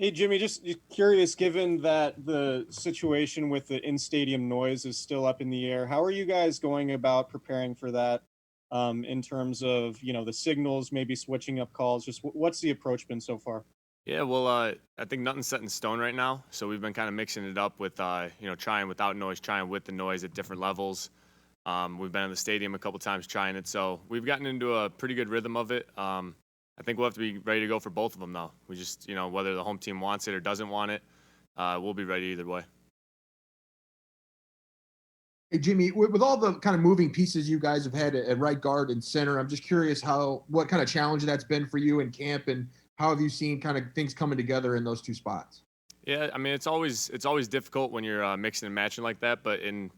Hey, Jimmy, just curious, given that the situation with the in-stadium noise is still up in the air, how are you guys going about preparing for that, in terms of, the signals, maybe switching up calls? Just what's the approach been so far? Yeah, well, I think nothing's set in stone right now. So we've been kind of mixing it up with, trying without noise, trying with the noise at different levels. We've been in the stadium a couple times trying it. So we've gotten into a pretty good rhythm of it. I think we'll have to be ready to go for both of them, though. We just, whether the home team wants it or doesn't want it, we'll be ready either way. Hey, Jimmy, with all the kind of moving pieces you guys have had at right guard and center, I'm just curious what kind of challenge that's been for you in camp, and how have you seen kind of things coming together in those two spots? Yeah, I mean it's always difficult when you're mixing and matching like that. But in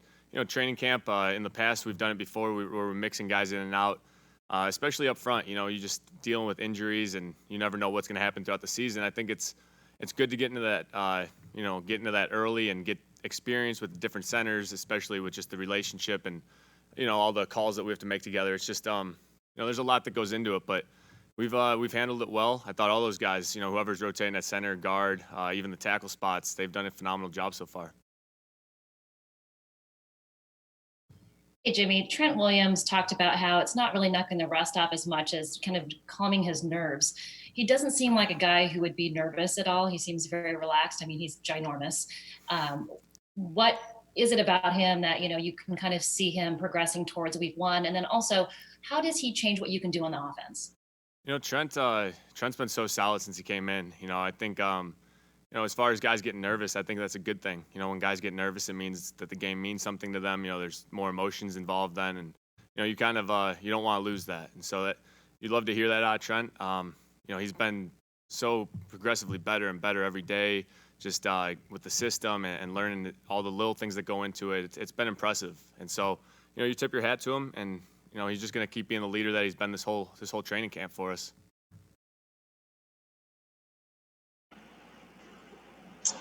training camp in the past we've done it before. We're mixing guys in and out, especially up front. You just dealing with injuries and you never know what's going to happen throughout the season. I think it's good to get into that get into that early and get experience with different centers, especially with just the relationship and all the calls that we have to make together. It's just there's a lot that goes into it, but we've handled it well. I thought all those guys, whoever's rotating at center, guard, even the tackle spots, they've done a phenomenal job so far. Hey, Jimmy, Trent Williams talked about how it's not really knocking the rust off as much as kind of calming his nerves. He doesn't seem like a guy who would be nervous at all. He seems very relaxed. I mean, he's ginormous. What is it about him that, you can kind of see him progressing towards week one? And then also, how does he change what you can do on the offense? Trent's been so solid since he came in. I think as far as guys getting nervous, I think that's a good thing. When guys get nervous, it means that the game means something to them. There's more emotions involved then, and you kind of you don't want to lose that. And so that you'd love to hear that out of Trent. He's been so progressively better and better every day, just with the system and learning all the little things that go into it. It's been impressive, and so you tip your hat to him, and he's just going to keep being the leader that he's been this whole training camp for us.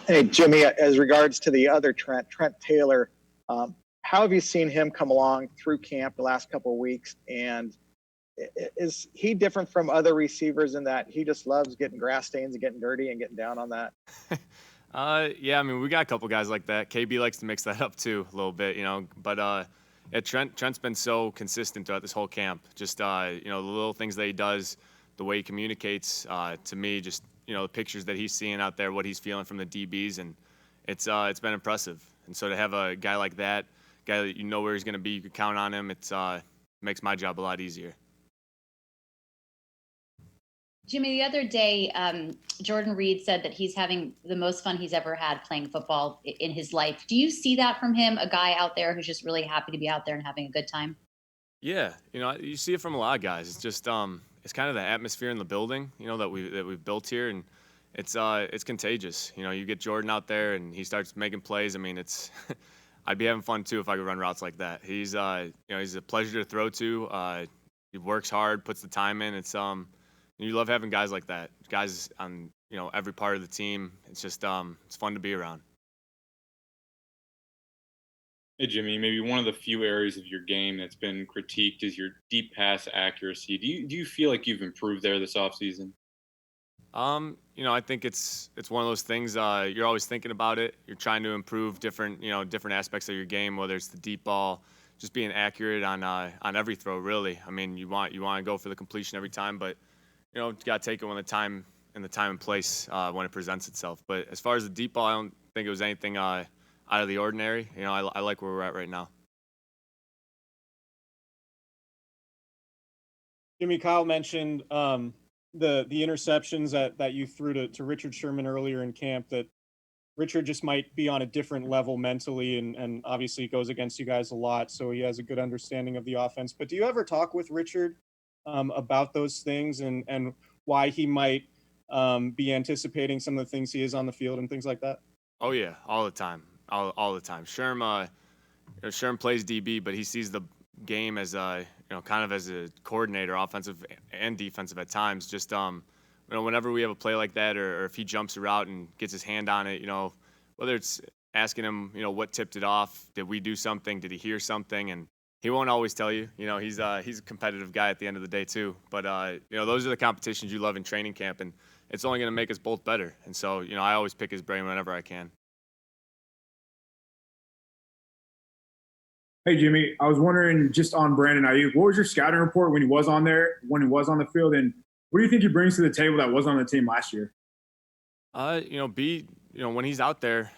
Hey, Jimmy, as regards to the other Trent Taylor, how have you seen him come along through camp the last couple of weeks? And is he different from other receivers in that he just loves getting grass stains and getting dirty and getting down on that? Yeah, I mean, we got a couple guys like that. KB likes to mix that up too a little bit, But yeah, Trent's been so consistent throughout this whole camp. Just the little things that he does, the way he communicates to me, just the pictures that he's seeing out there, what he's feeling from the DBs, and it's been impressive. And so to have a guy like that, guy that you know where he's going to be, you can count on him. It's makes my job a lot easier. Jimmy, the other day, Jordan Reed said that he's having the most fun he's ever had playing football in his life. Do you see that from him, a guy out there who's just really happy to be out there and having a good time? Yeah, you see it from a lot of guys. It's just it's kind of the atmosphere in the building, that we've built here, and it's contagious. You get Jordan out there and he starts making plays. I mean, it's I'd be having fun too if I could run routes like that. He's he's a pleasure to throw to. He works hard, puts the time in. You love having guys like that. Guys on every part of the team. It's just it's fun to be around. Hey, Jimmy, maybe one of the few areas of your game that's been critiqued is your deep pass accuracy. Do you feel like you've improved there this offseason? I think it's one of those things. You're always thinking about it. You're trying to improve different aspects of your game, whether it's the deep ball, just being accurate on every throw. Really, I mean, you want to go for the completion every time, but you got to take it when the time and place when it presents itself. But as far as the deep ball, I don't think it was anything out of the ordinary. I like where we're at right now. Jimmy, Kyle mentioned the interceptions that you threw to Richard Sherman earlier in camp, that Richard just might be on a different level mentally, and obviously goes against you guys a lot, so he has a good understanding of the offense. But do you ever talk with Richard about those things, and why he might be anticipating some of the things he is on the field and things like that? Oh yeah, all the time, all the time. Sherm plays DB, but he sees the game as kind of as a coordinator, offensive and defensive at times. Just whenever we have a play like that, or if he jumps a route and gets his hand on it, whether it's asking him, what tipped it off, did we do something, did he hear something, and he won't always tell you. He's a competitive guy at the end of the day too. But those are the competitions you love in training camp, and it's only going to make us both better. And so, I always pick his brain whenever I can. Hey, Jimmy, I was wondering just on Brandon Ayuk, what was your scouting report when he was on the field, and what do you think he brings to the table that wasn't on the team last year? When he's out there,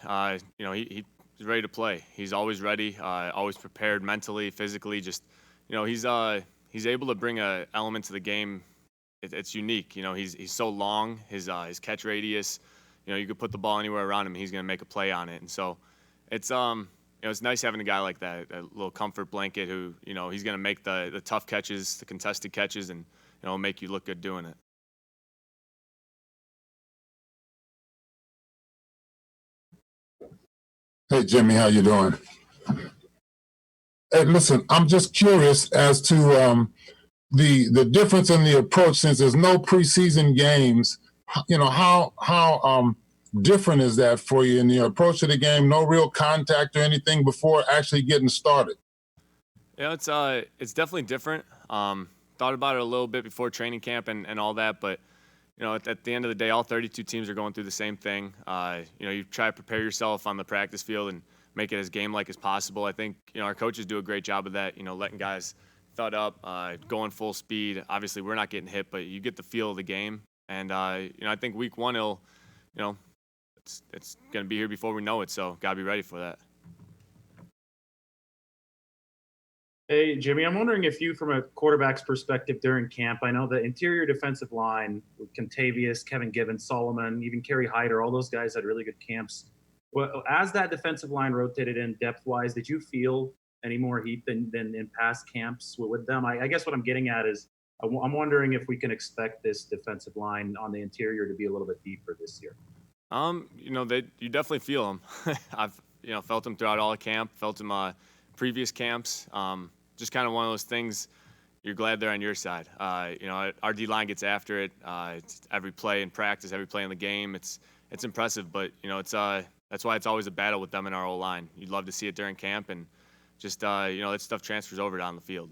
he's ready to play. He's always ready, always prepared mentally, physically. Just, he's able to bring a element to the game. It's unique. He's so long. His catch radius. You could put the ball anywhere around him, and he's going to make a play on it. And so, it's it's nice having a guy like that, a little comfort blanket who he's going to make the tough catches, the contested catches, and make you look good doing it. Hey, Jimmy, how you doing? Hey, listen, I'm just curious as to the difference in the approach since there's no preseason games. How different is that for you in the approach to the game? No real contact or anything before actually getting started. Yeah, it's definitely different. Thought about it a little bit before training camp and all that, but at the end of the day, all 32 teams are going through the same thing. You try to prepare yourself on the practice field and make it as game-like as possible. I think our coaches do a great job of that. Letting guys thud up, going full speed. Obviously, we're not getting hit, but you get the feel of the game. And I think week one, it's going to be here before we know it. So gotta be ready for that. Hey, Jimmy, I'm wondering if you, from a quarterback's perspective during camp, I know the interior defensive line with Contavious, Kevin Givens, Solomon, even Kerry Hyder, all those guys had really good camps. Well, as that defensive line rotated in depth-wise, did you feel any more heat than in past camps with them? I guess what I'm getting at is I'm wondering if we can expect this defensive line on the interior to be a little bit deeper this year. You definitely feel them. I've felt them throughout all of camp, felt them previous camps. Just kind of one of those things. You're glad they're on your side. Our D line gets after it. It's every play in practice, every play in the game. It's impressive, but that's why it's always a battle with them in our O line. You'd love to see it during camp, and just that stuff transfers over down the field.